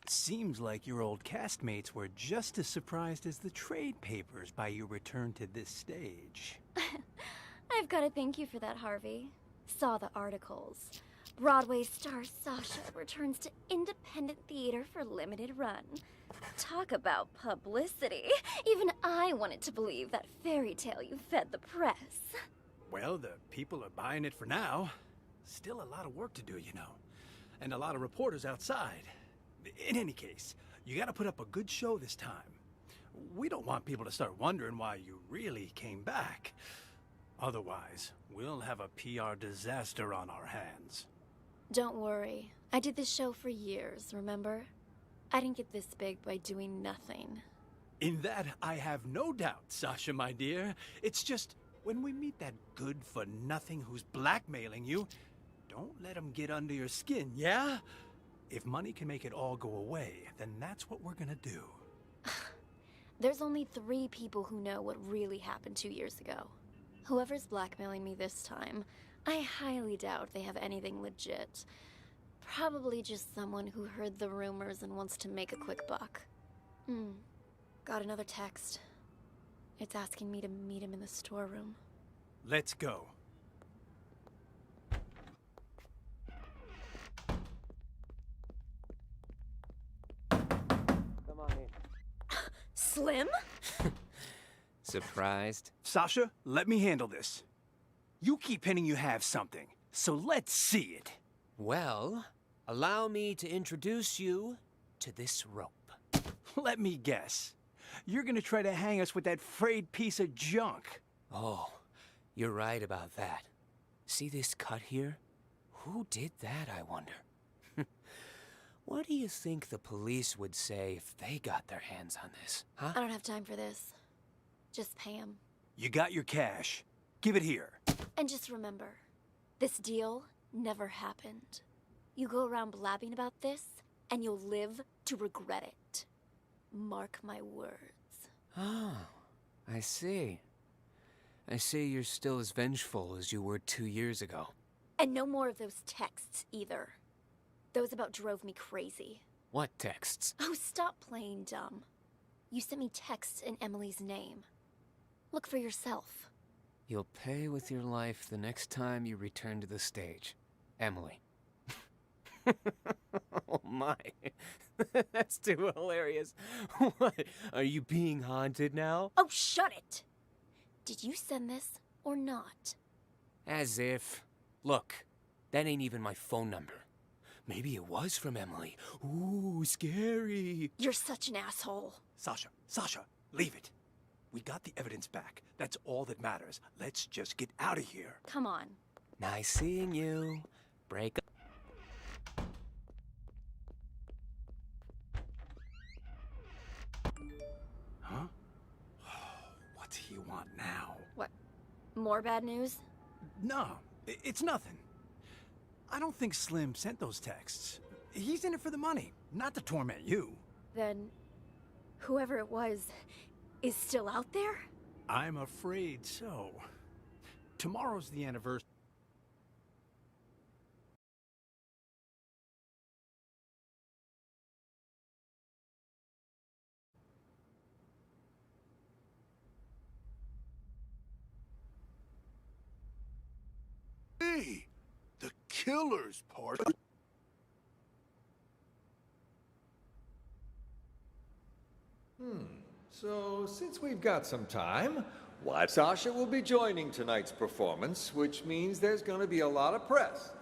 Seems like your old castmates were just as surprised as the trade papers by your return to this stage. I've got to thank you for that, Harvey. Saw the articles. Broadway star Sasha returns to independent theater for limited run. Talk about publicity. Even I wanted to believe that fairy tale you fed the press. Well, the people are buying it for now. Still a lot of work to do, you know. And a lot of reporters outside. In any case, you gotta put up a good show this time. We don't want people to start wondering why you really came back. Otherwise, we'll have a PR disaster on our hands. Don't worry. I did this show for years, remember? I didn't get this big by doing nothing. In that, I have no doubt, Sasha, my dear. It's just, when we meet that good-for-nothing who's blackmailing you, don't let him get under your skin, yeah? If money can make it all go away, then that's what we're gonna do. There's only 3 people who know what really happened 2 years ago. Whoever's blackmailing me this time, I highly doubt they have anything legit. Probably just someone who heard the rumors and wants to make a quick buck. Got another text. It's asking me to meet him in the storeroom. Let's go. Come on in. Slim? Surprised? Sasha, let me handle this. You keep hinting you have something, so let's see it. Well, allow me to introduce you to this rope. Let me guess. You're gonna try to hang us with that frayed piece of junk. Oh, you're right about that. See this cut here? Who did that, I wonder? What do you think the police would say if they got their hands on this, huh? I don't have time for this. Just pay him. You got your cash. Give it here. And just remember, this deal never happened. You go around blabbing about this, and you'll live to regret it. Mark my words. Oh, I see. I see you're still as vengeful as you were 2 years ago. And no more of those texts, either. Those about drove me crazy. What texts? Oh, stop playing dumb. You sent me texts in Emily's name. Look for yourself. You'll pay with your life the next time you return to the stage. Emily. Oh my. That's too hilarious. What? Are you being haunted now? Oh, shut it! Did you send this or not? As if. Look, that ain't even my phone number. Maybe it was from Emily. Ooh, scary. You're such an asshole. Sasha, leave it. We got the evidence back. That's all that matters. Let's just get out of here. Come on. Nice seeing you. Break up. Huh? What's he want now? What? More bad news? No, it's nothing. I don't think Slim sent those texts. He's in it for the money, not to torment you. Then, whoever it was is still out there? I'm afraid so. Tomorrow's the anniversary. Hey, the killer's part. So, since we've got some time, why Sasha will be joining tonight's performance, which means there's going to be a lot of press.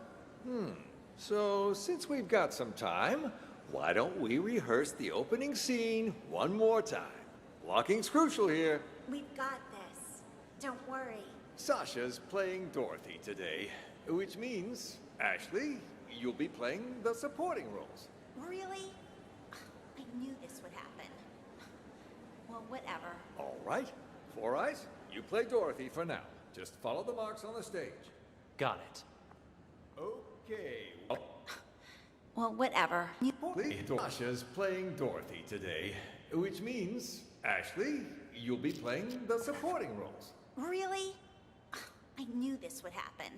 So, since we've got some time, why don't we rehearse the opening scene one more time? Blocking's crucial here. We've got this. Don't worry. Sasha's playing Dorothy today, which means, Ashley, you'll be playing the supporting roles. Really? I knew this would happen. Well, whatever. All right. Four Eyes, you play Dorothy for now. Just follow the marks on the stage. Got it. Okay. Well, whatever. Sasha's playing Dorothy today, which means, Ashley, you'll be playing the supporting roles. Really? I knew this would happen.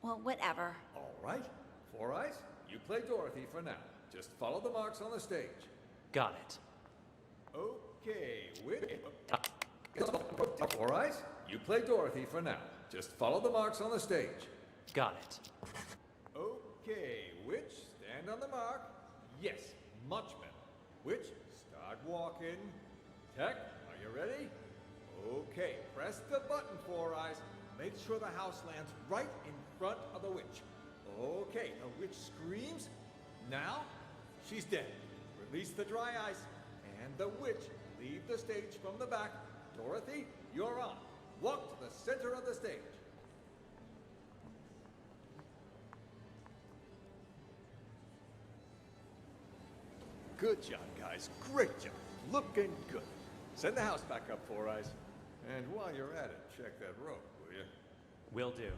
Well, whatever. All right. Four Eyes, you play Dorothy for now. Just follow the marks on the stage. Got it. Okay, Four Eyes, you play Dorothy for now. Just follow the marks on the stage. Got it. Okay, Witch, stand on the mark. Yes, much better. Witch, start walking. Tech, are you ready? Okay, press the button, Four Eyes. Make sure the house lands right in front of the witch. Okay, the witch screams. Now, she's dead. Release the dry ice, and the witch leave the stage from the back. Dorothy, you're on. Walk to the center of the stage. Good job, guys. Great job. Looking good. Send the house back up, Four Eyes. And while you're at it, check that rope, will you? Will do.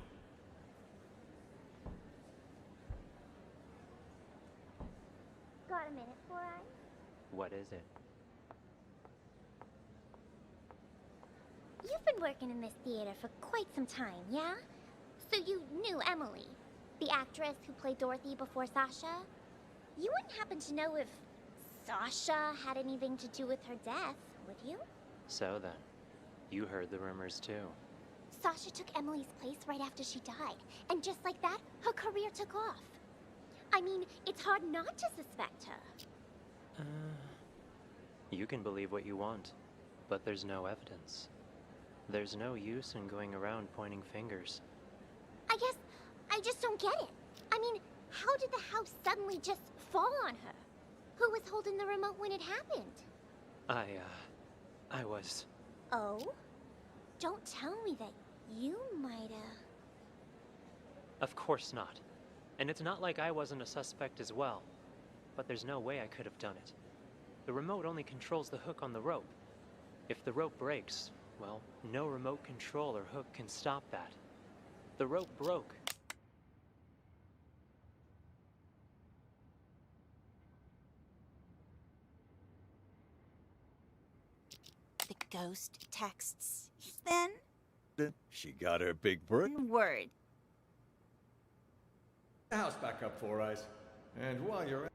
Got a minute, Four Eyes? What is it? You've been working in this theater for quite some time, yeah? So you knew Emily, the actress who played Dorothy before Sasha? You wouldn't happen to know if Sasha had anything to do with her death, would you? So then, you heard the rumors too. Sasha took Emily's place right after she died, and just like that, her career took off. I mean, it's hard not to suspect her. You can believe what you want, but there's no evidence. There's no use in going around pointing fingers. I guess I just don't get it. I mean, how did the house suddenly just fall on her? Who was holding the remote when it happened? I was... Oh? Don't tell me that you might've... Of course not. And it's not like I wasn't a suspect as well. But there's no way I could have done it. The remote only controls the hook on the rope. If the rope breaks, well, no remote control or hook can stop that. The rope broke. The ghost texts, then? She got her big break. Word. The house back up, Four Eyes. And while you're at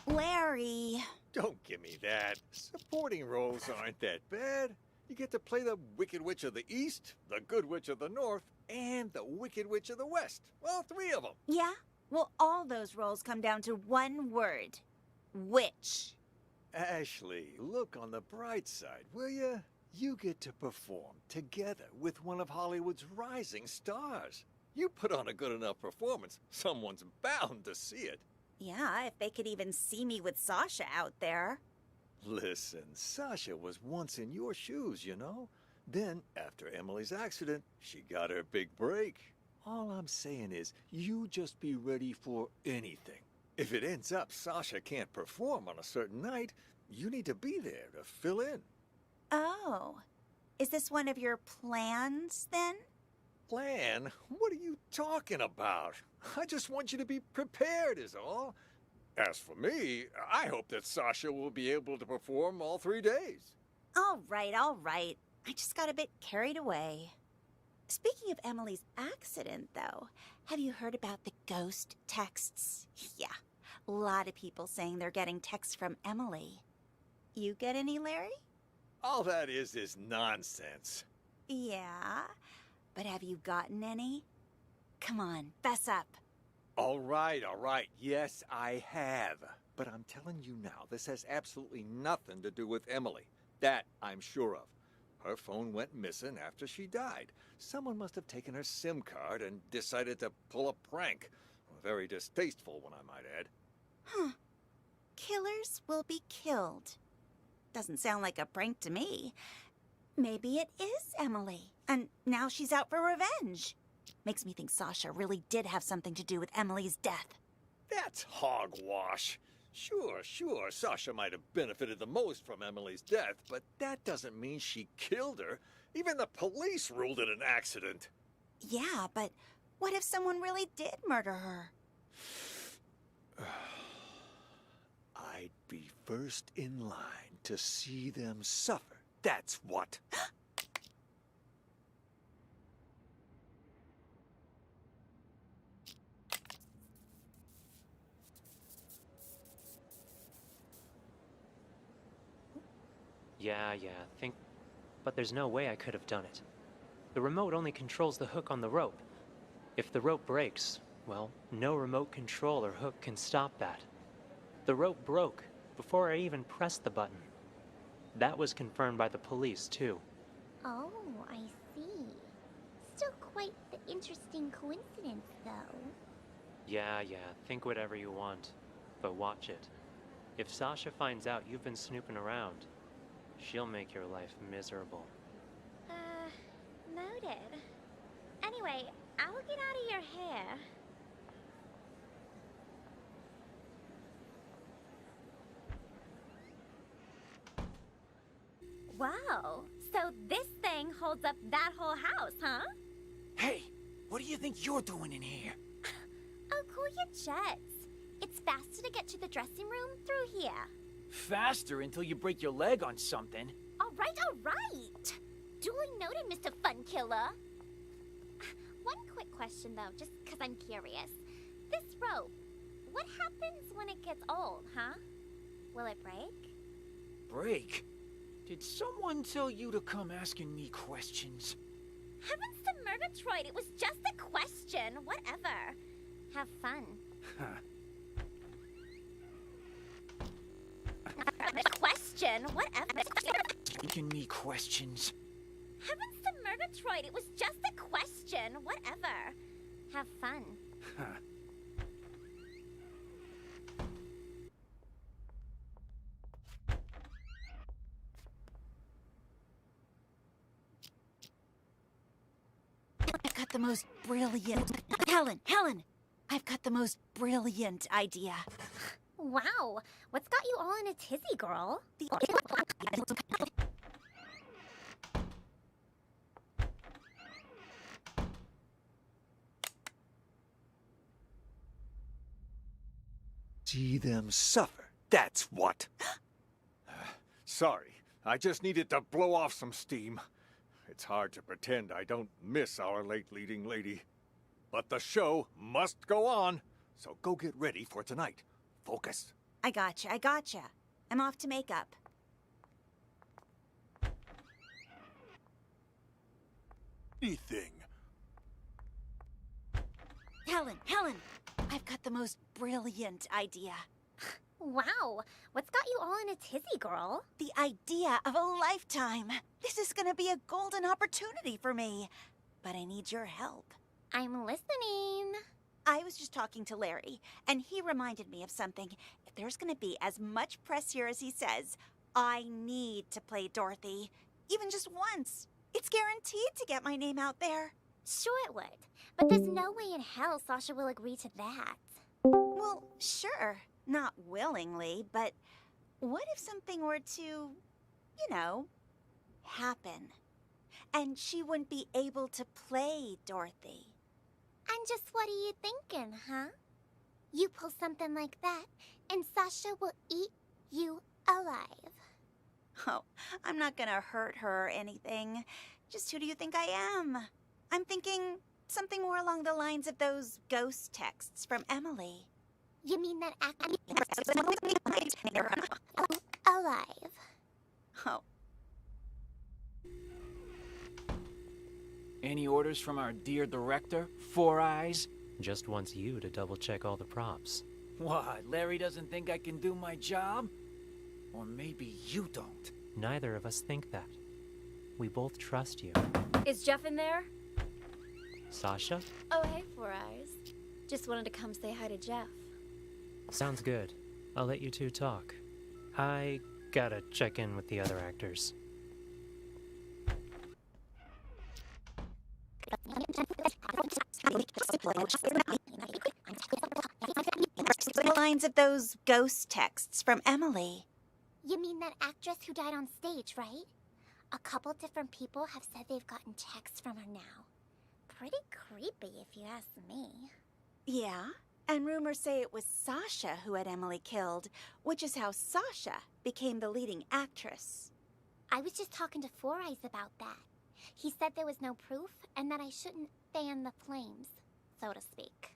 Larry. Don't give me that. Supporting roles aren't that bad. You get to play the Wicked Witch of the East, the Good Witch of the North, and the Wicked Witch of the West. All three of them. Yeah? Well, all those roles come down to one word. Witch. Ashley, look on the bright side, will you? You get to perform together with one of Hollywood's rising stars. You put on a good enough performance, someone's bound to see it. Yeah, if they could even see me with Sasha out there. Listen, Sasha was once in your shoes, you know? Then, after Emily's accident, she got her big break. All I'm saying is, you just be ready for anything. If it ends up Sasha can't perform on a certain night, you need to be there to fill in. Oh. Is this one of your plans, then? Plan? What are you talking about? I just want you to be prepared is all. As for me, I hope that Sasha will be able to perform all 3 days. All right, all right. I just got a bit carried away. Speaking of Emily's accident, though, have you heard about the ghost texts? Yeah, a lot of people saying they're getting texts from Emily. You get any, Larry? All that is nonsense. Yeah, but have you gotten any? Come on, fess up. All all right. Yes, I have. But I'm telling you now, this has absolutely nothing to do with Emily. That I'm sure of. Her phone went missing after she died. Someone must have taken her SIM card and decided to pull a prank. A very distasteful one, I might add. Huh. Killers will be killed. Doesn't sound like a prank to me. Maybe it is Emily, and now she's out for revenge. Makes me think Sasha really did have something to do with Emily's death. That's hogwash. Sure, Sasha might have benefited the most from Emily's death, but that doesn't mean she killed her. Even the police ruled it an accident. Yeah, but what if someone really did murder her? I'd be first in line to see them suffer. That's what. Yeah, think... But there's no way I could have done it. The remote only controls the hook on the rope. If the rope breaks, well, no remote control or hook can stop that. The rope broke before I even pressed the button. That was confirmed by the police, too. Oh, I see. Still quite the interesting coincidence, though. Yeah, think whatever you want. But watch it. If Sasha finds out you've been snooping around, she'll make your life miserable. Noted. Anyway, I'll get out of your hair. Wow, so this thing holds up that whole house, huh? Hey, what do you think you're doing in here? Oh, cool your jets. It's faster to get to the dressing room through here. Faster until you break your leg on something. All right. Duly noted, Mr. Fun Killer. One quick question, though, just because I'm curious. This rope, what happens when it gets old, huh? Will it break? Break? Did someone tell you to come asking me questions? Heavens to Murgatroyd, it was just a question. Whatever. Have fun. Question, whatever. Asking me questions? Heavens to Murgatroyd, it was just a question. Whatever. Have fun. I've got the most brilliant... Helen! I've got the most brilliant idea. Wow, what's got you all in a tizzy, girl? See them suffer. That's what. Sorry, I just needed to blow off some steam. It's hard to pretend I don't miss our late leading lady. But the show must go on, so go get ready for tonight. Focus. I gotcha. I'm off to makeup. Anything. Helen! I've got the most brilliant idea. Wow, what's got you all in a tizzy, girl? The idea of a lifetime. This is gonna be a golden opportunity for me. But I need your help. I'm listening. I was just talking to Larry, and he reminded me of something. If there's gonna be as much press here as he says, I need to play Dorothy. Even just once. It's guaranteed to get my name out there. Sure it would, but there's no way in hell Sasha will agree to that. Well, sure. Not willingly, but what if something were to, happen? And she wouldn't be able to play Dorothy. And just what are you thinking, huh? You pull something like that, and Sasha will eat you alive. Oh, I'm not gonna hurt her or anything. Just who do you think I am? I'm thinking something more along the lines of those ghost texts from Emily. You mean that alive? Oh. Any orders from our dear director, Four Eyes? Just wants you to double-check all the props. What, Larry doesn't think I can do my job? Or maybe you don't. Neither of us think that. We both trust you. Is Jeff in there? Sasha? Oh, hey, Four Eyes. Just wanted to come say hi to Jeff. Sounds good. I'll let you two talk. I gotta check in with the other actors. Lines of those ghost texts from Emily. You mean that actress who died on stage, right? A couple different people have said they've gotten texts from her now. Pretty creepy, if you ask me. Yeah, and rumors say it was Sasha who had Emily killed, which is how Sasha became the leading actress. I was just talking to Four Eyes about that. He said there was no proof and that I shouldn't fan the flames, so to speak.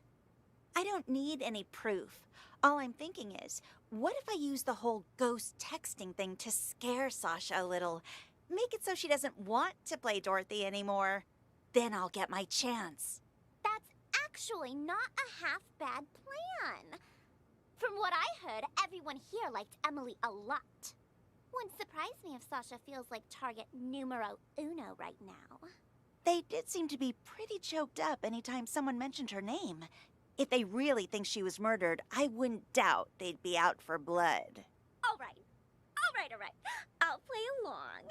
I don't need any proof. All I'm thinking is, what if I use the whole ghost texting thing to scare Sasha a little? Make it so she doesn't want to play Dorothy anymore. Then I'll get my chance. That's actually not a half-bad plan. From what I heard, everyone here liked Emily a lot. Wouldn't surprise me if Sasha feels like target numero uno right now. They did seem to be pretty choked up anytime someone mentioned her name. If they really think she was murdered, I wouldn't doubt they'd be out for blood. All right. I'll play along.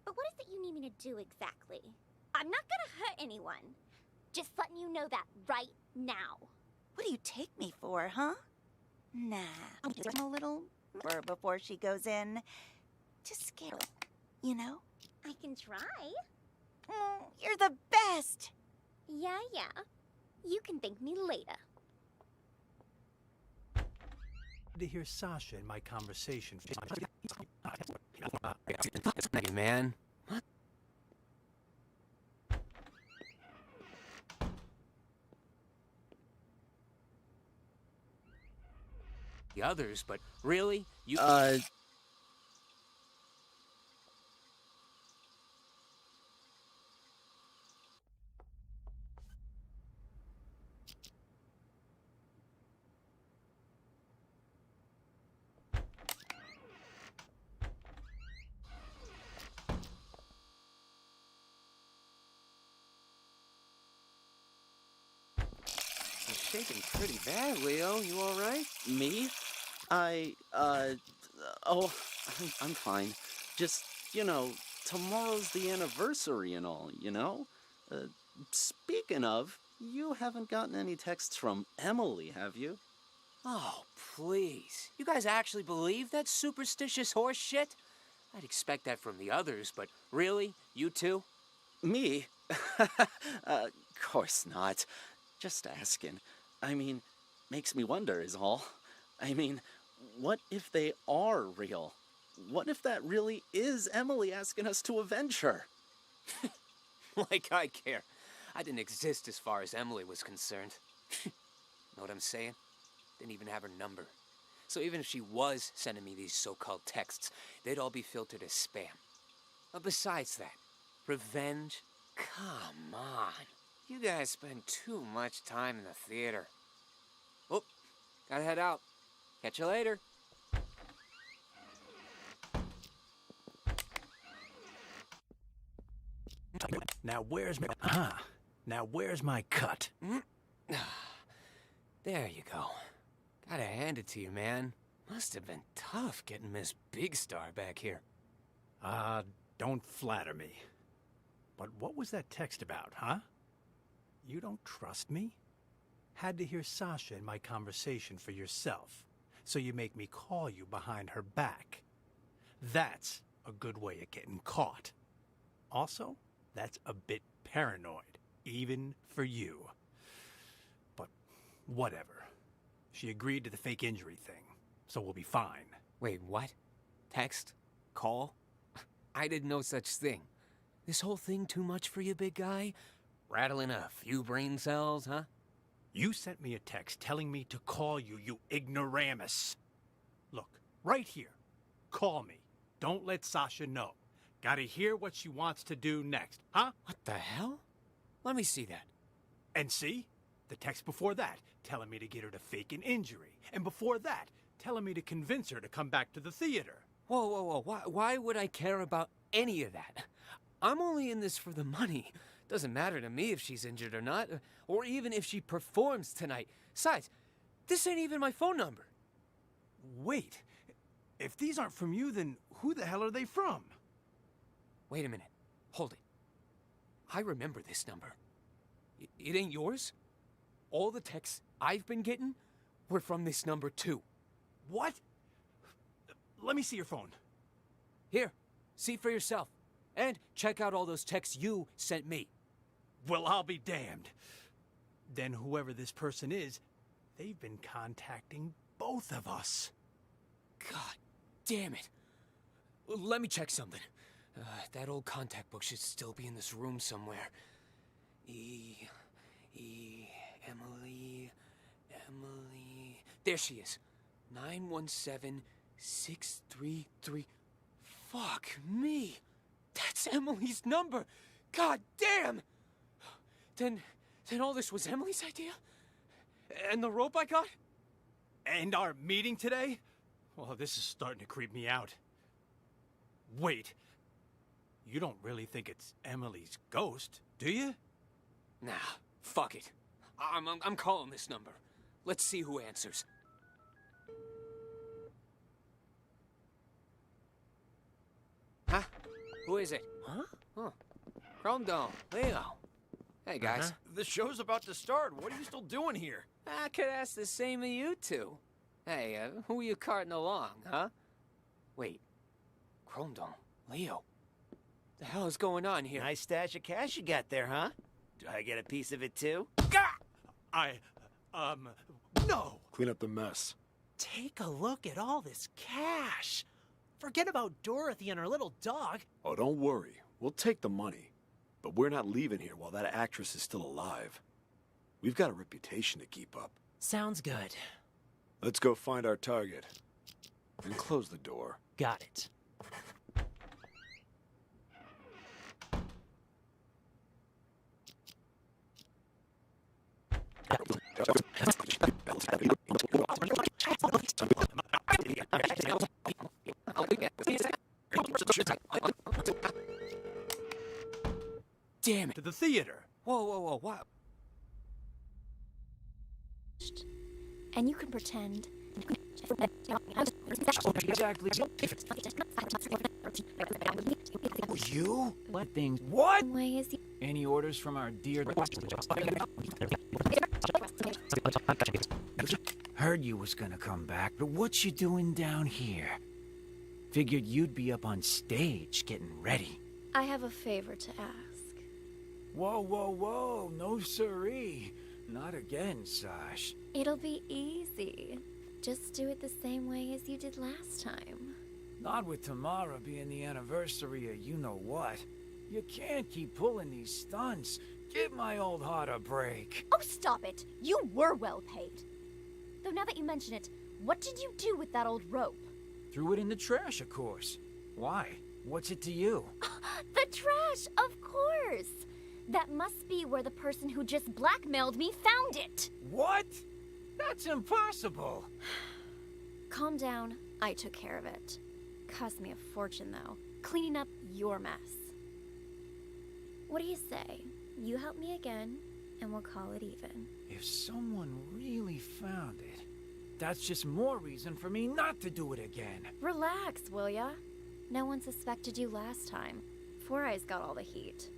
But what is it you need me to do exactly? I'm not gonna hurt anyone. Just letting you know that right now. What do you take me for, huh? Nah, I'll give her a little more before she goes in. Just scare her, you know? I can try. You're the best! Yeah. You can thank me later. To hear Sasha in my conversation. Hey, man. What? The others, but really? You. You're shaking pretty bad, Leo. You all right? Me? I'm fine. Just, tomorrow's the anniversary and all, you know? Speaking of, you haven't gotten any texts from Emily, have you? Oh, please. You guys actually believe that superstitious horse shit? I'd expect that from the others, but really? You two? Me? Of course not. Just asking. I mean, makes me wonder is all. I mean, what if they are real? What if that really is Emily asking us to avenge her? Like I care. I didn't exist as far as Emily was concerned. Know what I'm saying? Didn't even have her number. So even if she was sending me these so-called texts, they'd all be filtered as spam. But besides that, revenge? Come on. You guys spend too much time in the theater. Oh, gotta head out. Catch you later. Now where's my cut? There you go. Gotta hand it to you, man. Must have been tough getting Miss Big Star back here. Don't flatter me. But what was that text about, huh? You don't trust me? Had to hear Sasha in my conversation for yourself, so you make me call you behind her back. That's a good way of getting caught. Also, that's a bit paranoid, even for you. But whatever. She agreed to the fake injury thing, so we'll be fine. Wait, what? Text? Call? I did no such thing. This whole thing too much for you, big guy? Rattling a few brain cells, huh? You sent me a text telling me to call you, you ignoramus. Look, right here. Call me. Don't let Sasha know. Gotta hear what she wants to do next, huh? What the hell? Let me see that. And see? The text before that, telling me to get her to fake an injury. And before that, telling me to convince her to come back to the theater. Whoa, whoa, whoa. Why would I care about any of that? I'm only in this for the money. Doesn't matter to me if she's injured or not, or even if she performs tonight. Besides, this ain't even my phone number. Wait, if these aren't from you, then who the hell are they from? Wait a minute. Hold it. I remember this number. It ain't yours? All the texts I've been getting were from this number too. What? Let me see your phone. Here, see for yourself. And check out all those texts you sent me. Well, I'll be damned. Then whoever this person is, they've been contacting both of us. God damn it. Let me check something. That old contact book should still be in this room somewhere. Emily. There she is. 917633. Fuck me. That's Emily's number. God damn. Then all this was Emily's idea? And the rope I got? And our meeting today? Well, this is starting to creep me out. Wait. You don't really think it's Emily's ghost, do you? Nah, fuck it. I'm calling this number. Let's see who answers. Huh? Who is it? Huh? Oh. Chrome Dome. Leo. Hey, guys. The show's about to start. What are you still doing here? I could ask the same of you two. Hey, who are you carting along, huh? Wait. Chrome Dome. Leo. The hell is going on here? Nice stash of cash you got there, huh? Do I get a piece of it too? No! Clean up the mess. Take a look at all this cash. Forget about Dorothy and her little dog. Oh, don't worry. We'll take the money. But we're not leaving here while that actress is still alive. We've got a reputation to keep up. Sounds good. Let's go find our target. And close the door. Got it. Damn it. To the theater. Whoa, what? And you can pretend. Exactly. You? What things? What? Way is Any orders from our dear... Heard you was gonna come back, but what you doing down here? Figured you'd be up on stage getting ready. I have a favor to ask. Whoa, no siree. Not again, Sash. It'll be easy. Just do it the same way as you did last time. Not with tomorrow being the anniversary of you-know-what. You can't keep pulling these stunts. Give my old heart a break. Oh, stop it. You were well paid. Though now that you mention it, what did you do with that old rope? Threw it in the trash, of course. Why? What's it to you? The trash, of course. That must be where the person who just blackmailed me found it. What? That's impossible. Calm down. I took care of it. Cost me a fortune, though. Cleaning up your mess. What do you say? You help me again, and we'll call it even. If someone really found it, that's just more reason for me not to do it again. Relax, will ya? No one suspected you last time. Four Eyes got all the heat.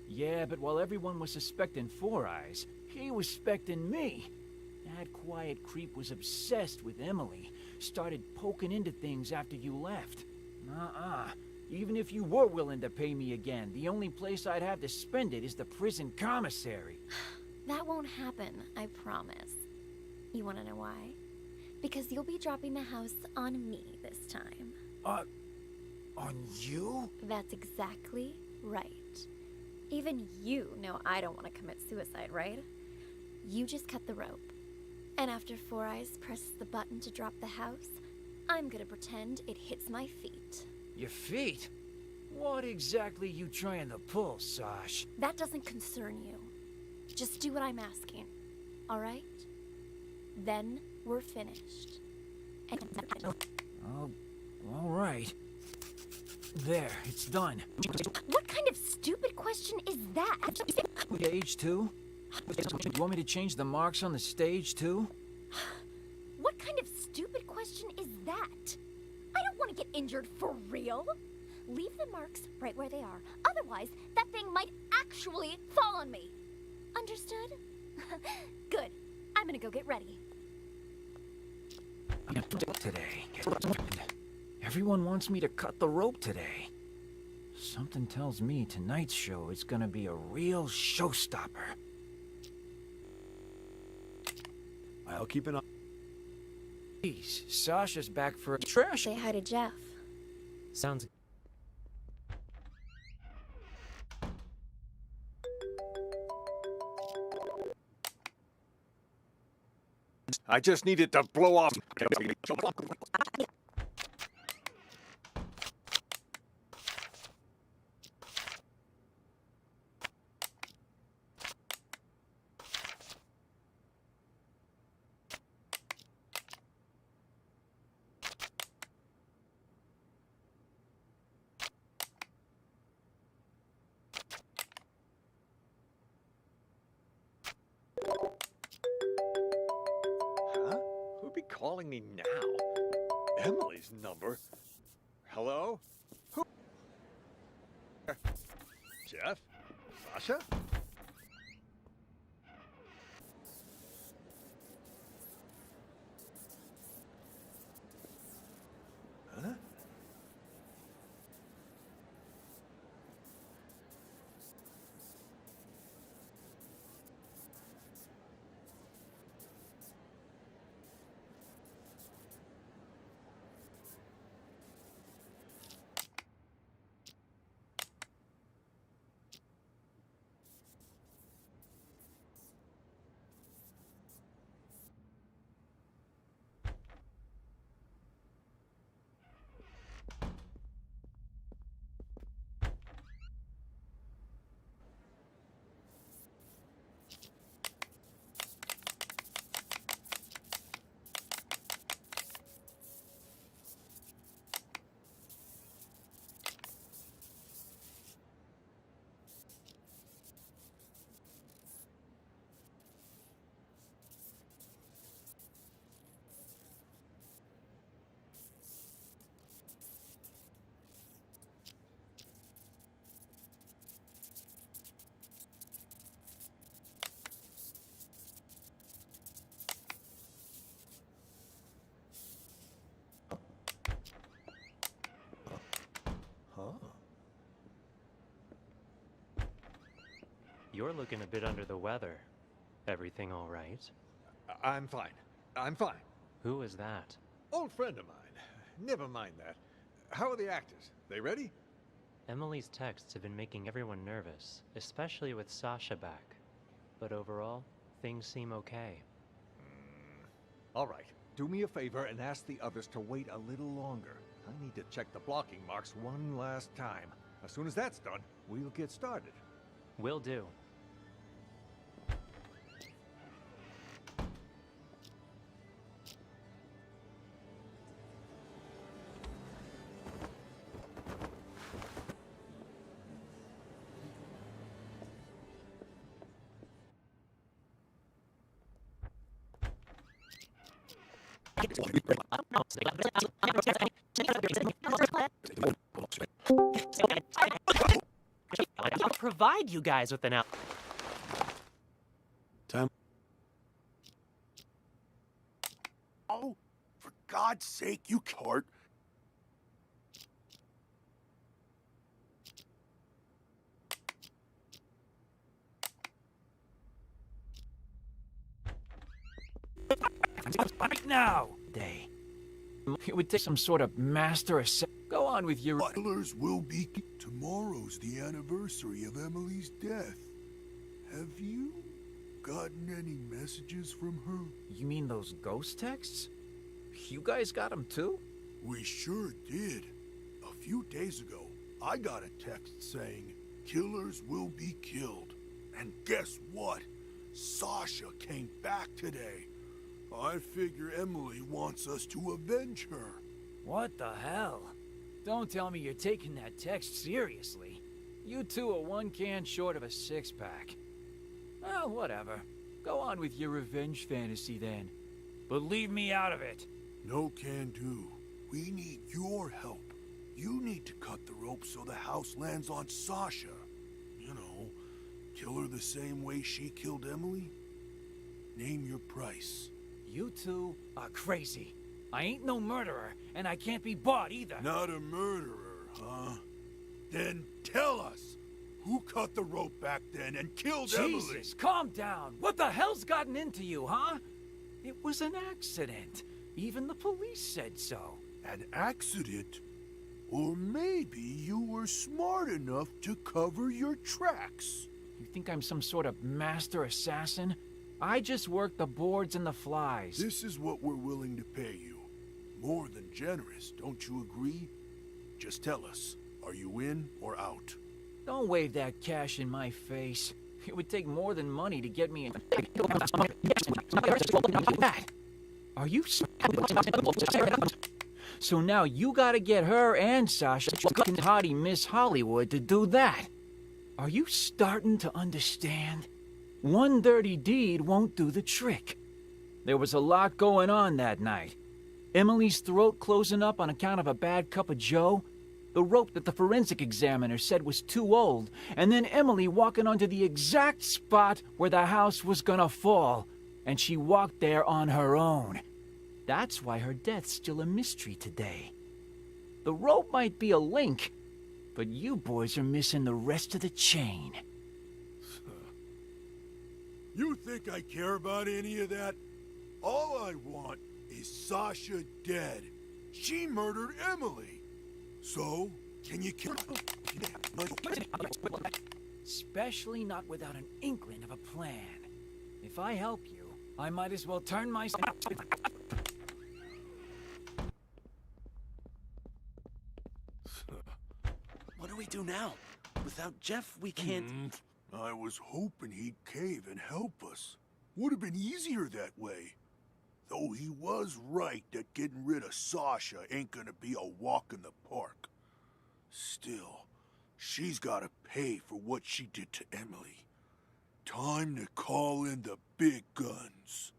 Yeah, but while everyone was suspecting Four Eyes, he was suspecting me. That quiet creep was obsessed with Emily. Started poking into things after you left. Even if you were willing to pay me again, the only place I'd have to spend it is the prison commissary. That won't happen, I promise. You wanna know why? Because you'll be dropping the house on me this time. On you? That's exactly right. Even you know I don't want to commit suicide, right? You just cut the rope. And after Four Eyes presses the button to drop the house, I'm gonna pretend it hits my feet. Your feet? What exactly you trying to pull, Sash? That doesn't concern you. Just do what I'm asking. all right? Then we're finished. Oh, all right. There, it's done. What kind of stupid question is that? Stage 2? You want me to change the marks on the stage too? What kind of stupid question is that? I don't want to get injured for real. Leave the marks right where they are. Otherwise, that thing might actually fall on me. Understood? Good. I'm gonna go get ready. Today. Everyone wants me to cut the rope today. Something tells me tonight's show is gonna be a real showstopper. I'll keep an eye. Please, Sasha's back for a trash. Say hi to Jeff. Sounds. I just needed to blow off. Huh? Who'd be calling me now? Emily's number? Hello? Who? Jeff? Sasha? Huh? You're looking a bit under the weather. Everything all right? I'm fine. I'm fine. Who is that? Old friend of mine. Never mind that. How are the actors? They ready? Emily's texts have been making everyone nervous, especially with Sasha back. But overall, things seem okay. All right. Do me a favor and ask the others to wait a little longer. I need to check the blocking marks one last time. As soon as that's done, we'll get started. Will do. I'll provide you guys with an out. Time. Oh, for God's sake, you cart. Right now! Day. It would take some sort of master assess. Go on with your. Killers will be. Tomorrow's the anniversary of Emily's death. Have you gotten any messages from her? You mean those ghost texts? You guys got them too? We sure did. A few days ago, I got a text saying, "Killers will be killed." And guess what? Sasha came back today. I figure Emily wants us to avenge her. What the hell? Don't tell me you're taking that text seriously. You two are one can short of a six-pack. Well, whatever. Go on with your revenge fantasy then. But leave me out of it. No can do. We need your help. You need to cut the rope so the house lands on Sasha. You know, kill her the same way she killed Emily. Name your price. You two are crazy. I ain't no murderer, and I can't be bought either. Not a murderer, huh? Then tell us, who cut the rope back then and killed Emily? Jesus, calm down. What the hell's gotten into you, huh? It was an accident. Even the police said so. An accident? Or maybe you were smart enough to cover your tracks. You think I'm some sort of master assassin? I just work the boards and the flies. This is what we're willing to pay you. More than generous, don't you agree? Just tell us, are you in or out? Don't wave that cash in my face. It would take more than money to get me in. Are you? So now you gotta get her and Sasha, hottie Miss Hollywood, to do that. Are you starting to understand? One dirty deed won't do the trick. There was a lot going on that night. Emily's throat closing up on account of a bad cup of joe, the rope that the forensic examiner said was too old, and then Emily walking onto the exact spot where the house was gonna fall, and she walked there on her own. That's why her death's still a mystery today. The rope might be a link, but you boys are missing the rest of the chain. You think I care about any of that? All I want is Sasha dead. She murdered Emily. So, can you kill her? Especially not without an inkling of a plan. If I help you, I might as well turn myself... What do we do now? Without Jeff, we can't... I was hoping he'd cave and help us. Would have been easier that way. Though he was right that getting rid of Sasha ain't gonna be a walk in the park. Still, she's gotta pay for what she did to Emily. Time to call in the big guns.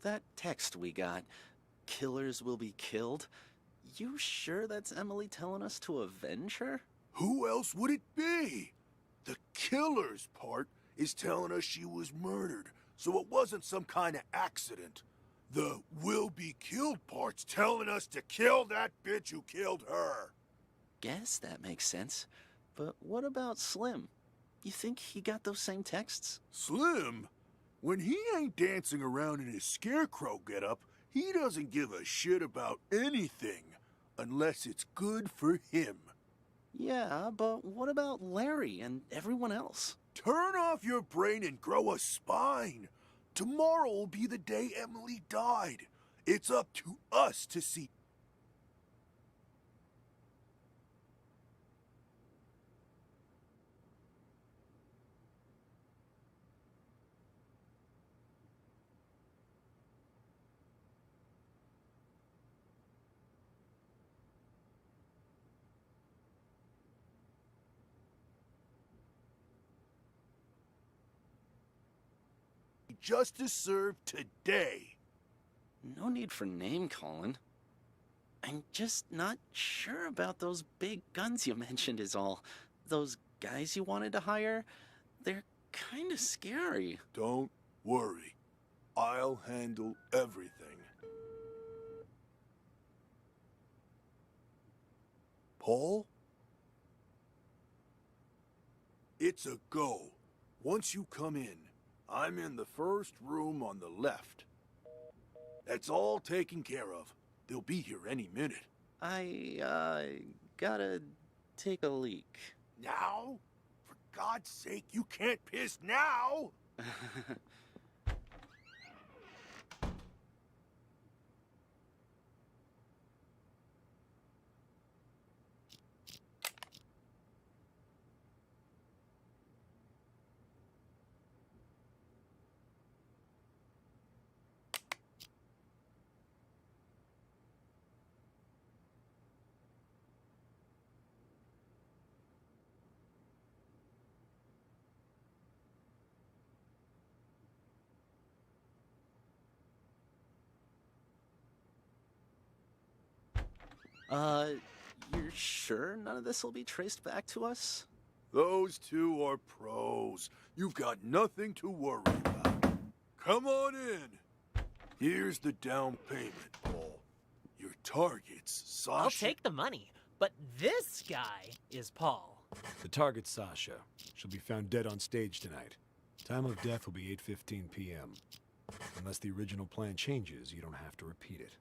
That text we got, killers will be killed. You sure that's Emily telling us to avenge her? Who else would it be? The killer's part is telling us she was murdered, so it wasn't some kind of accident. The will be killed part's telling us to kill that bitch who killed her. Guess that makes sense. But what about Slim? You think he got those same texts? Slim? When he ain't dancing around in his scarecrow getup, he doesn't give a shit about anything, unless it's good for him. Yeah, but what about Larry and everyone else? Turn off your brain and grow a spine. Tomorrow will be the day Emily died. It's up to us to see. Justice served today. No need for name-calling. I'm just not sure about those big guns you mentioned is all. Those guys you wanted to hire, they're kind of scary. Don't worry. I'll handle everything. Paul? It's a go. Once you come in, I'm in the first room on the left. That's all taken care of. They'll be here any minute. I gotta take a leak. Now? For God's sake, you can't piss now! You're sure none of this will be traced back to us? Those two are pros. You've got nothing to worry about. Come on in. Here's the down payment, Paul. Your target's Sasha. I'll take the money, but this guy is Paul. The target's Sasha. She'll be found dead on stage tonight. Time of death will be 8:15 p.m. Unless the original plan changes, you don't have to repeat it.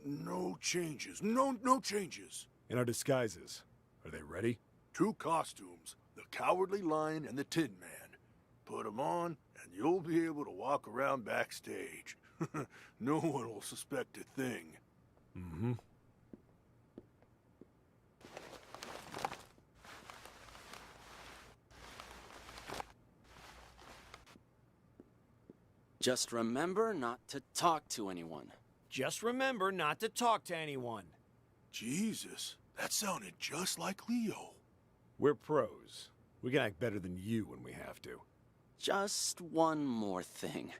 No changes. No changes. In our disguises, are they ready? 2 costumes, the Cowardly Lion and the Tin Man. Put 'em on, and you'll be able to walk around backstage. No one will suspect a thing. Mm-hmm. Just remember not to talk to anyone. Just remember not to talk to anyone. Jesus, that sounded just like Leo. We're pros. We can act better than you when we have to. Just one more thing.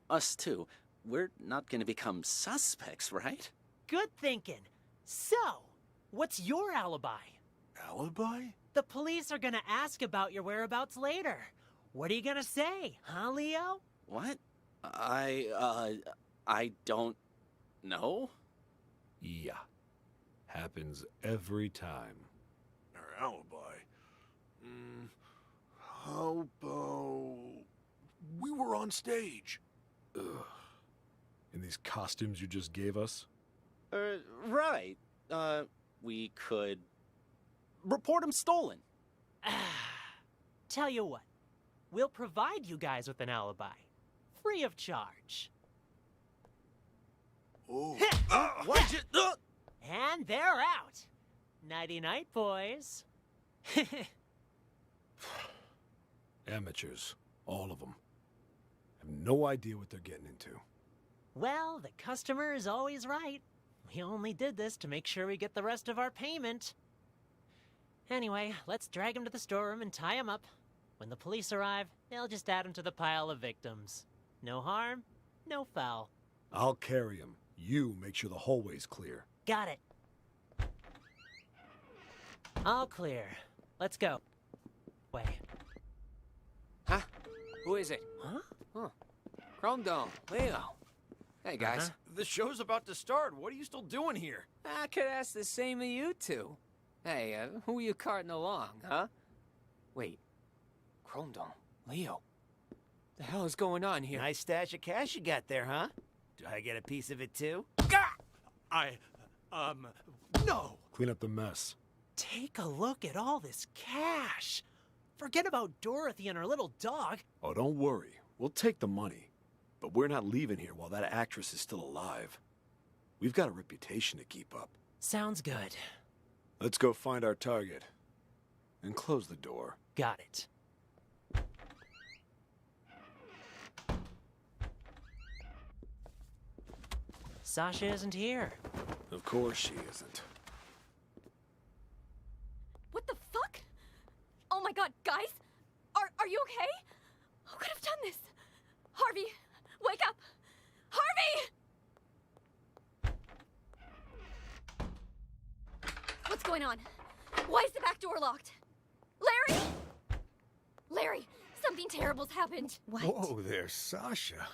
Us two, we're not gonna become suspects, right? Good thinking. So, what's your alibi? Alibi? The police are gonna ask about your whereabouts later. What are you gonna say, huh, Leo? What? I don't know. Yeah. Happens every time. Our alibi? How about... We were on stage. Ugh. In these costumes you just gave us? Right. We could report him stolen. Tell you what, we'll provide you guys with an alibi. Free of charge. Oh. Why'd you... And they're out. Nighty-night, boys. Amateurs. All of them. Have no idea what they're getting into. Well, the customer is always right. We only did this to make sure we get the rest of our payment. Anyway, let's drag him to the storeroom and tie him up. When the police arrive, they'll just add him to the pile of victims. No harm, no foul. I'll carry him. You make sure the hallway's clear. Got it. All clear. Let's go. Way. Huh? Who is it? Huh? Huh. Chrome Dome. Leo. Hey, guys. The show's about to start. What are you still doing here? I could ask the same of you two. Hey, who are you carting along, huh? Wait. Chrome Dome. Leo. The hell is going on here? Nice stash of cash you got there, huh? Do I get a piece of it too? No! Clean up the mess. Take a look at all this cash. Forget about Dorothy and her little dog. Oh, don't worry. We'll take the money. But we're not leaving here while that actress is still alive. We've got a reputation to keep up. Sounds good. Let's go find our target. And close the door. Got it. Sasha isn't here. Of course she isn't. What the fuck? Oh my god, guys! Are you okay? Who could have done this? Harvey, wake up! Harvey! What's going on? Why is the back door locked? Larry! Larry, something terrible's happened. What? Whoa there, Sasha.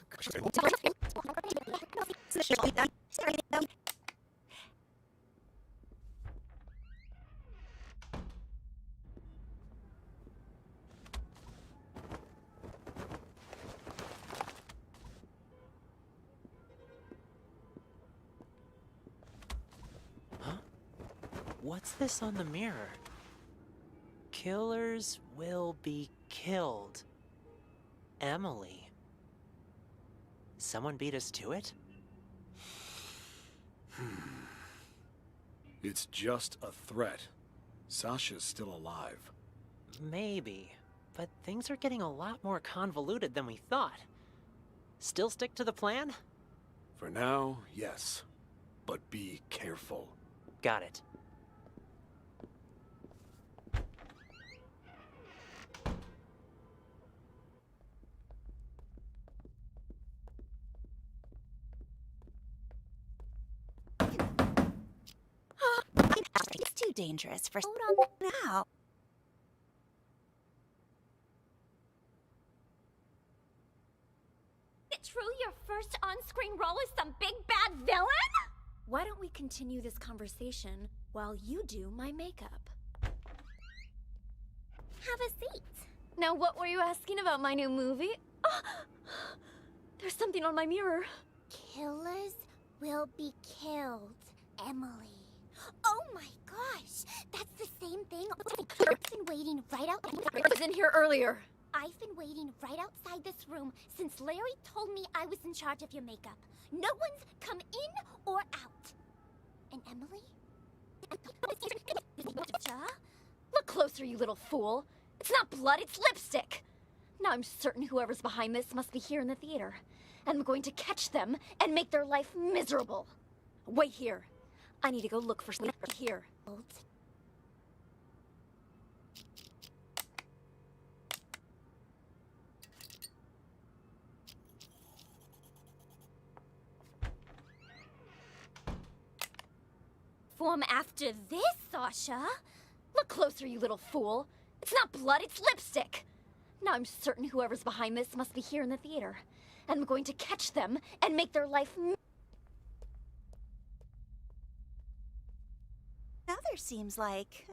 What's this on the mirror? Killers will be killed. Emily. Someone beat us to it? It's just a threat. Sasha's still alive. Maybe, but things are getting a lot more convoluted than we thought. Still stick to the plan? For now, yes. But be careful. Got it. dangerous for Hold on now. Is it true your first on-screen role is some big bad villain? Why don't we continue this conversation while you do my makeup? Have a seat. Now, what were you asking about my new movie? Oh, there's something on my mirror. Killers will be killed, Emily. Oh my gosh, that's the same thing. I've been waiting right out. I was in here earlier. I've been waiting right outside this room since Larry told me I was in charge of your makeup. No one's come in or out. And Emily? Look closer, you little fool. It's not blood, it's lipstick. Now I'm certain whoever's behind this must be here in the theater. And I'm going to catch them and make their life miserable. Wait here. I need to go look for something here. Form after this, Sasha. Look closer, you little fool. It's not blood, it's lipstick. Now I'm certain whoever's behind this must be here in the theater. And I'm going to catch them and make their life Now there seems like...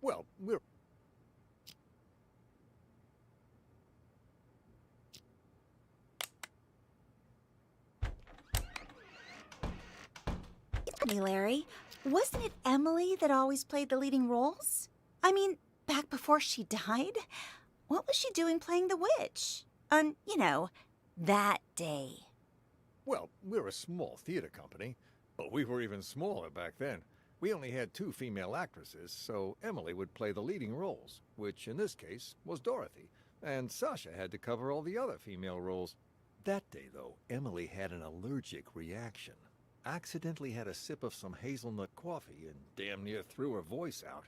Well, we're... me, Larry, wasn't it Emily that always played the leading roles? I mean, back before she died? What was she doing playing the witch? On, you know, that day. Well, we're a small theater company, but we were even smaller back then. We only had 2 female actresses, so Emily would play the leading roles, which in this case was Dorothy, and Sasha had to cover all the other female roles. That day, though, Emily had an allergic reaction. Accidentally had a sip of some hazelnut coffee and damn near threw her voice out.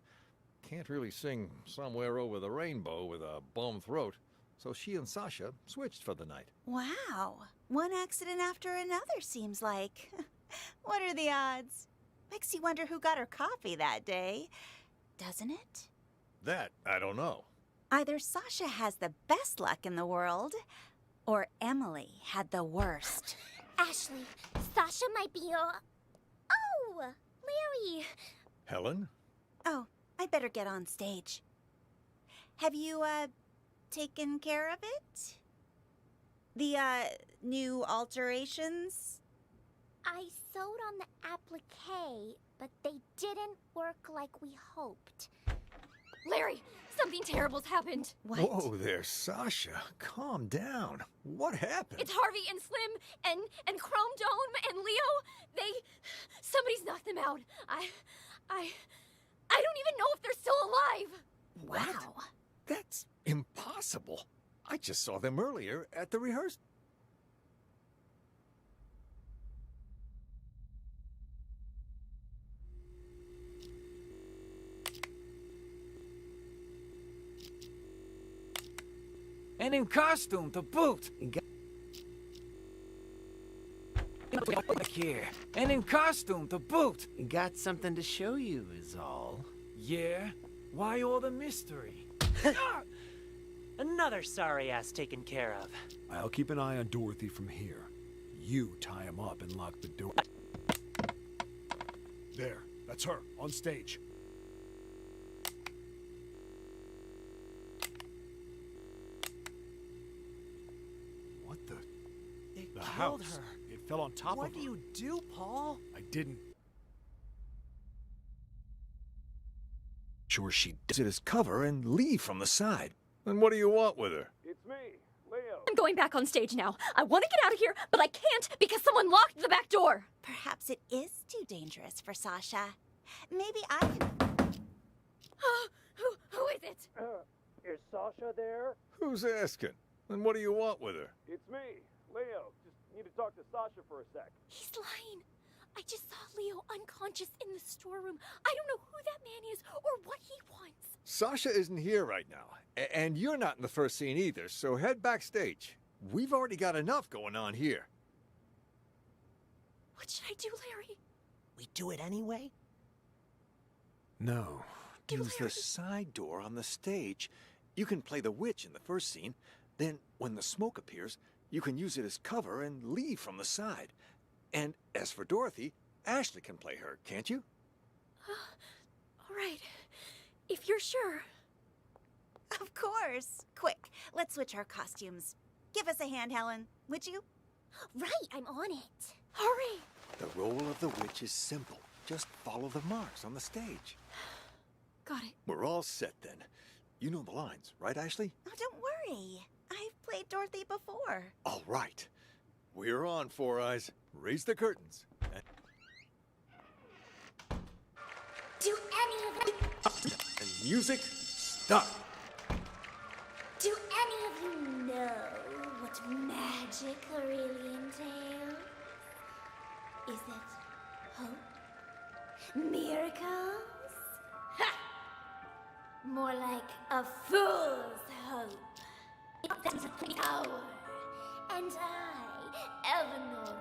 Can't really sing Somewhere Over the Rainbow with a bum throat, so she and Sasha switched for the night. Wow. One accident after another seems like. What are the odds? Makes you wonder who got her coffee that day, doesn't it? That, I don't know. Either Sasha has the best luck in the world, or Emily had the worst. Ashley, Sasha might be your... Oh, Larry. Helen? Oh, I'd better get on stage. Have you, taken care of it? The, new alterations? I sewed on the applique, but they didn't work like we hoped. Larry, something terrible's happened. What? Whoa there, Sasha. Calm down. What happened? It's Harvey and Slim and Chrome Dome and Leo. Somebody's knocked them out. I don't even know if they're still alive. Wow. That's impossible. I just saw them earlier at the rehearsal. And in costume to boot. Back here. And in costume to boot. Got something to show you is all. Yeah? Why all the mystery? Another sorry ass taken care of. I'll keep an eye on Dorothy from here. You tie him up and lock the door. There, that's her, on stage. What the? They The killed house. her. It fell on top What of do her. you do, Paul? I didn't. Sure she does it as cover and leave from the side. And what do you want with her? It's me, Leo. I'm going back on stage now. I want to get out of here, but I can't because someone locked the back door. Perhaps it is too dangerous for Sasha. Maybe I can... Who is it? Is Sasha there? Who's asking? And what do you want with her? It's me, Leo. Just need to talk to Sasha for a sec. He's lying. I just saw Leo unconscious in the storeroom. I don't know who that man is or what he wants. Sasha isn't here right now. And you're not in the first scene either, so head backstage. We've already got enough going on here. What should I do, Larry? We do it anyway? No. Use the side door on the stage. You can play the witch in the first scene. Then, when the smoke appears, you can use it as cover and leave from the side. And as for Dorothy, Ashley can play her, can't you? All right. If you're sure. Of course. Quick, let's switch our costumes. Give us a hand, Helen, would you? Right, I'm on it. Hurry! The role of the witch is simple. Just follow the marks on the stage. Got it. We're all set then. You know the lines, right, Ashley? Oh, don't worry. I've played Dorothy before. All right. We're on, Four Eyes. Raise the curtains. Do any of you... And music, start. Do any of you know what magic really entails? Is it hope? Miracles? Ha! More like a fool's hope. It's power. And I, Eleonora,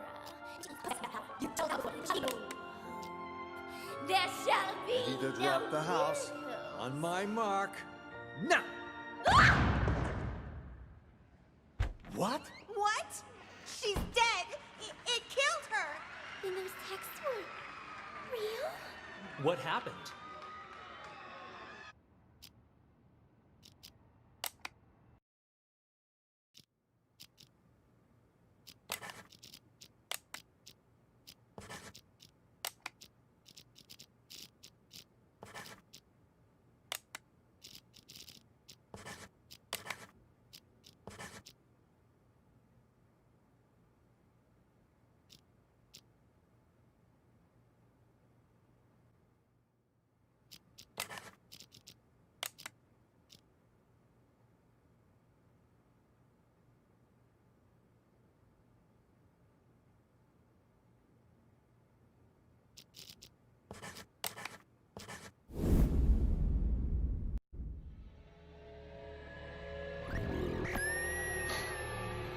there shall be Ready to no drop the house. miracles. On my mark. Now! What? What? She's dead! It killed her! Then those texts were real? What happened?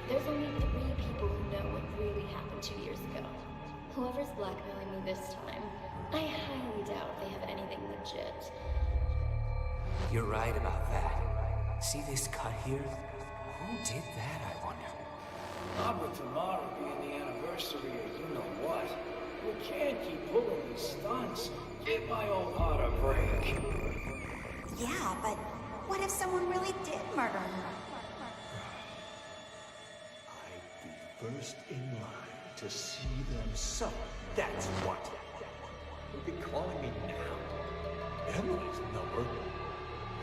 There's only 3 people who know what really happened 2 years ago. Whoever's blackmailing me this time, I highly doubt they have anything legit. You're right about that. See this cut here? Who did that, I wonder? Not with tomorrow being the anniversary of you know what. We can't keep pulling these stunts. Give my old heart a break. Yeah, but what if someone really did murder her? I'd be first in line to see them suffer. That's what. Who'd be calling me now? Emily's number?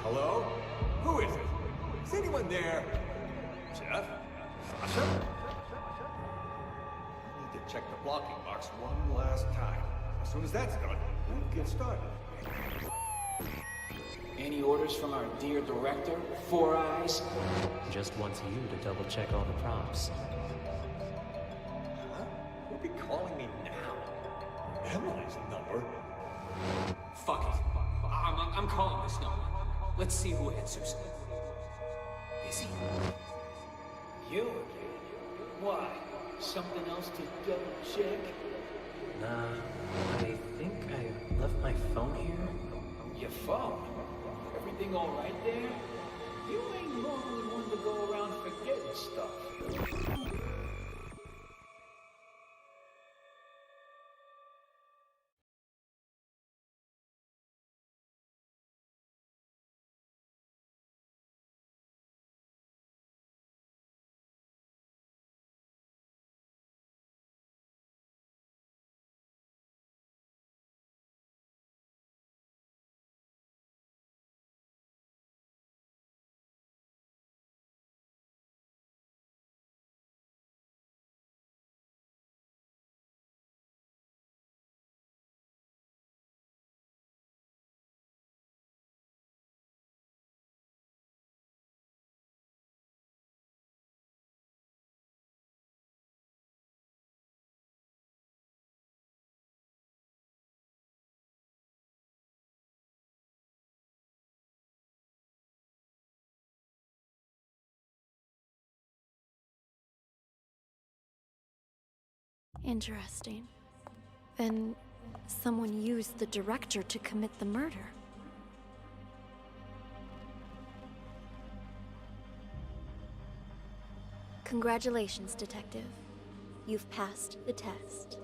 Hello? Who is it? Is anyone there? Jeff? Sasha? I need to check the blocking marks one last time. As soon as that's done, we'll get started. Any orders from our dear director, Four Eyes? Just wants you to double check all the props. Huh? Who'd be calling me now? Emily's number? Fuck it. I'm calling this number. Let's see who answers. Busy? You again? Why? Something else to double check? Nah, I think I left my phone here. Your phone? Everything all right there? You ain't normally one to go around forgetting stuff. Interesting. Then someone used the director to commit the murder. Congratulations, Detective. You've passed the test.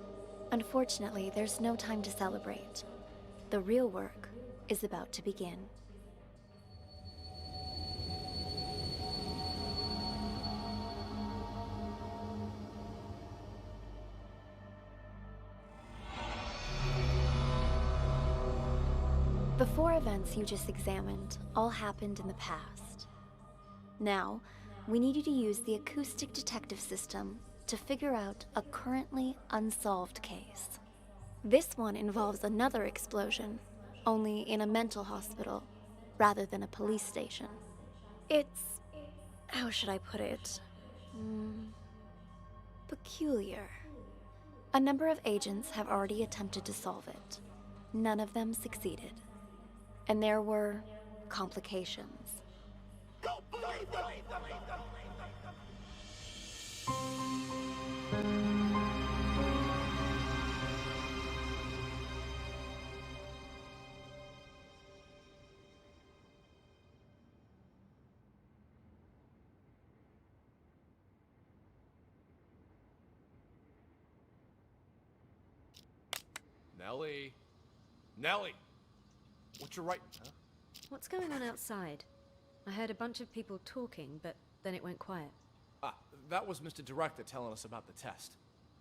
Unfortunately, there's no time to celebrate. The real work is about to begin. The four events you just examined all happened in the past. Now, we need you to use the acoustic detective system to figure out a currently unsolved case. This one involves another explosion, only in a mental hospital, rather than a police station. It's... how should I put it? Peculiar. A number of agents have already attempted to solve it. None of them succeeded. And there were complications. Nellie. Nellie! What you writing, huh? What's going on outside? I heard a bunch of people talking, but then it went quiet. That was Mr. Director telling us about the test.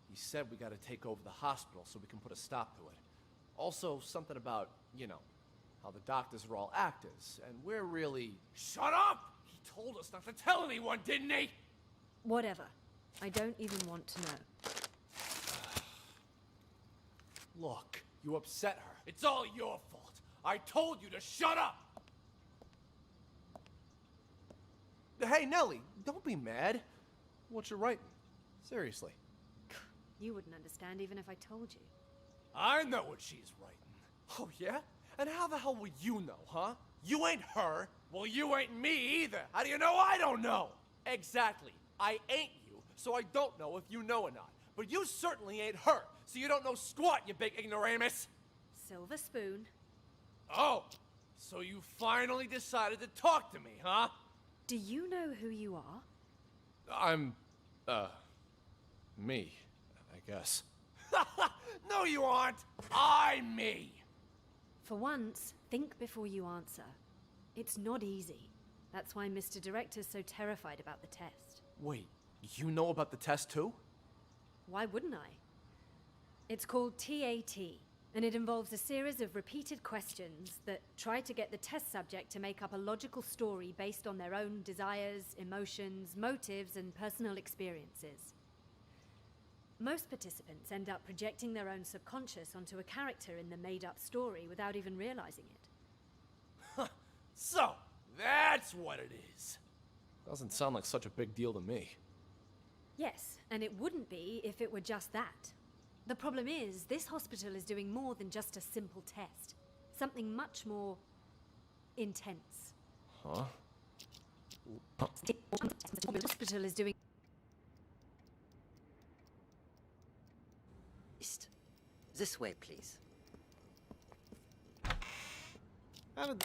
He said we gotta take over the hospital so we can put a stop to it. Also, something about, you know, how the doctors are all actors, and we're really... Shut up! He told us not to tell anyone, didn't he? Whatever. I don't even want to know. Look, you upset her. It's all your fault. I told you to shut up! Hey, Nellie, don't be mad. What you writing? Seriously. You wouldn't understand even if I told you. I know what she's writing. Oh, yeah? And how the hell would you know, huh? You ain't her. Well, you ain't me either. How do you know I don't know? Exactly. I ain't you, so I don't know if you know or not. But you certainly ain't her, so you don't know squat, you big ignoramus. Silver spoon. Oh, so you finally decided to talk to me, huh? Do you know who you are? I'm, me, I guess. No, you aren't. I'm me. For once, think before you answer. It's not easy. That's why Mr. Director's so terrified about the test. Wait, you know about the test too? Why wouldn't I? It's called TAT, and it involves a series of repeated questions that try to get the test subject to make up a logical story based on their own desires, emotions, motives, and personal experiences. Most participants end up projecting their own subconscious onto a character in the made-up story without even realizing it. So, that's what it is. Doesn't sound like such a big deal to me. Yes, and it wouldn't be if it were just that. The problem is, this hospital is doing more than just a simple test. Something much more intense. Huh? The hospital is doing... This way, please. How did...